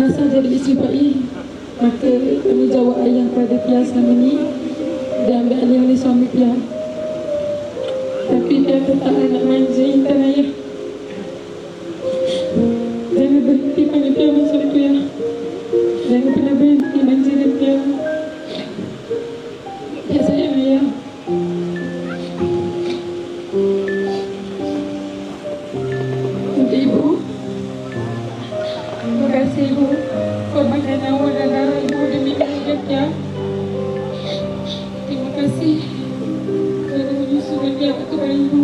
rasa jadi isteri baik. Maka kami jawab ayah pada Pia selama ni dia ambil alih oleh suami Pia. Tapi Pia tetap nak manja intan ayah. Jangan berhenti panggil Pia macam tu ya. Jangan pernah berhenti manjakan Pia. Pia sayang ayah. Untuk ibu, terima kasih ibu. Korbankan nyawa dan darah ibu demi keluarga Pia. Terima kasih kerana menyusukan Pia kepada ibu.